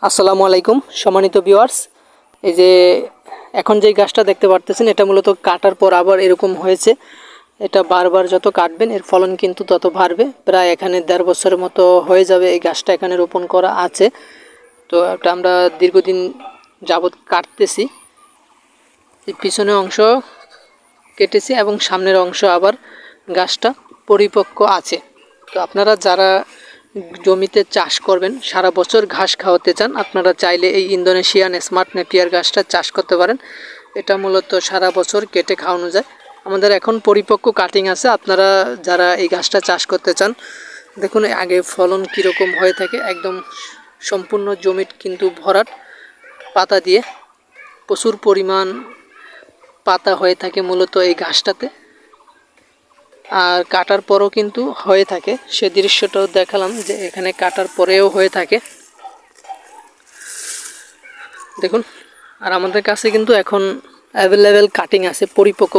আসসালামু আলাইকুম সম্মানিত ভিউয়ার্স। এই যে এখন যে গাছটা দেখতে পারতেছেন এটা মূলত কাটার পর আবার এরকম হয়েছে। এটা বারবার যত কাটবেন এর ফলন কিন্তু তত বাড়বে। প্রায় এখানে 1.5 বছরের মতো হয়ে যাবে এই গাছটা এখানে রোপণ করা আছে। তো এটা আমরা দীর্ঘদিন যাবত কাটতেছি। এই পিছনের অংশ কেটেছি এবং সামনের অংশ আবার গাছটা পরিপক্ক আছে। তো আপনারা যারা জমিতে চাষ করবেন, সারা বছর ঘাস খাওয়াতে চান, আপনারা চাইলে এই ইন্দোনেশিয়ান স্মার্ট নেপিয়ার গাছটা চাষ করতে পারেন। এটা মূলত সারা বছর কেটে খাওয়ানো যায়। আমাদের এখন পরিপক্ক কাটিং আছে। আপনারা যারা এই গাছটা চাষ করতে চান, দেখুন আগে ফলন কীরকম হয়ে থাকে। একদম সম্পূর্ণ জমি কিন্তু ভরাট পাতা দিয়ে, প্রচুর পরিমাণ পাতা হয়ে থাকে মূলত এই গাছটাতে। আর কাটার পরও কিন্তু হয়ে থাকে, সে দৃশ্যটাও দেখালাম যে এখানে কাটার পরেও হয়ে থাকে দেখুন। আর আমাদের কাছে কিন্তু এখন অ্যাভেলেবেল কাটিং আছে, পরিপক্ক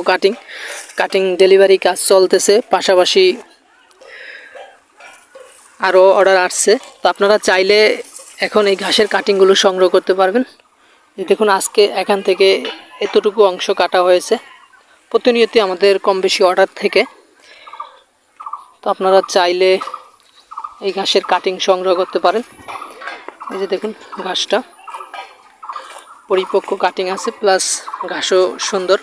কাটিং ডেলিভারি কাজ চলতেছে, পাশাপাশি আরও অর্ডার আসছে। তো আপনারা চাইলে এখন এই ঘাসের কাটিংগুলো সংগ্রহ করতে পারবেন। দেখুন আজকে এখান থেকে এতটুকু অংশ কাটা হয়েছে। প্রতিনিয়তই আমাদের কম বেশি অর্ডার থেকে। তো আপনারা চাইলে এই ঘাসের কাটিং সংগ্রহ করতে পারেন। এই যে দেখুন ঘাসটা পরিপক্ক কাটিং আছে, প্লাস ঘাসও সুন্দর।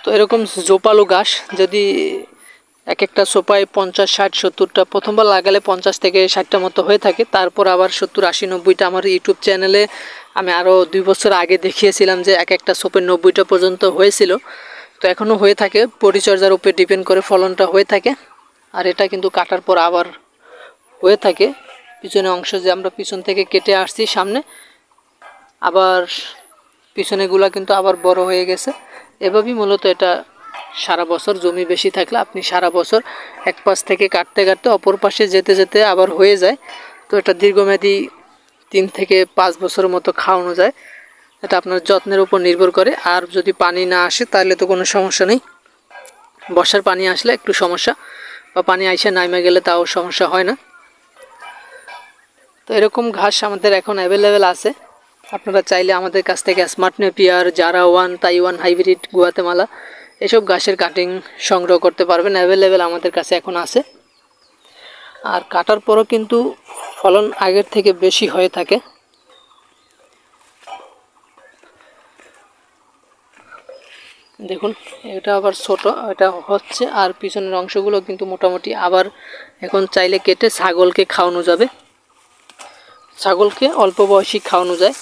তো এরকম জোপালো ঘাস যদি এক একটা সোপায় 50, 60, 70টা প্রথমবার লাগালে 50 থেকে 60টা মতো হয়ে থাকে। তারপর আবার 70, 80, 90টা আমার ইউটিউব চ্যানেলে আমি আরও 2 বছর আগে দেখিয়েছিলাম যে এক একটা সোপে 90টা পর্যন্ত হয়েছিল। তো এখনও হয়ে থাকে, পরিচর্যার উপর ডিপেন্ড করে ফলনটা হয়ে থাকে। আর এটা কিন্তু কাটার পর আবার হয়ে থাকে। পিছনে অংশ যে আমরা পিছন থেকে কেটে আসছি সামনে, আবার পিছনেগুলা কিন্তু আবার বড় হয়ে গেছে। এভাবেই মূলত এটা সারা বছর জমি বেশি থাকলে আপনি সারা বছর এক পাশ থেকে কাটতে কাটতে অপর পাশে যেতে যেতে আবার হয়ে যায়। তো এটা দীর্ঘমেয়াদী 3 থেকে 5 বছরের মতো খাওয়ানো যায়। এটা আপনার যত্নের উপর নির্ভর করে। আর যদি পানি না আসে তাহলে তো কোনো সমস্যা নেই। বর্ষার পানি আসলে একটু সমস্যা, বা পানি আইসা নাইমে গেলে তাও সমস্যা হয় না। তো এরকম ঘাস আমাদের এখন অ্যাভেলেবেল আছে। আপনারা চাইলে আমাদের কাছ থেকে smart Napier, Zara one, Taiwan hybrid, Guatemala এসব ঘাসের কাটিং সংগ্রহ করতে পারবেন। অ্যাভেলেবেল আমাদের কাছে এখন আছে। আর কাটার পরও কিন্তু ফলন আগের থেকে বেশি হয়ে থাকে। দেখুন এটা আবার ছোট, এটা হচ্ছে। আর পিছনের অংশগুলো কিন্তু মোটামুটি আবার এখন চাইলে কেটে ছাগলকে খাওয়ানো যাবে। ছাগলকে অল্প বয়সী খাওয়ানো যায়,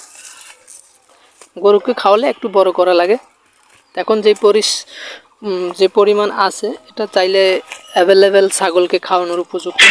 গরুকে খাওয়ালে একটু বড় করা লাগে। এখন যে পরিমাণ আছে এটা চাইলে অ্যাভেলেবেল ছাগলকে খাওয়ানোর উপযুক্ত।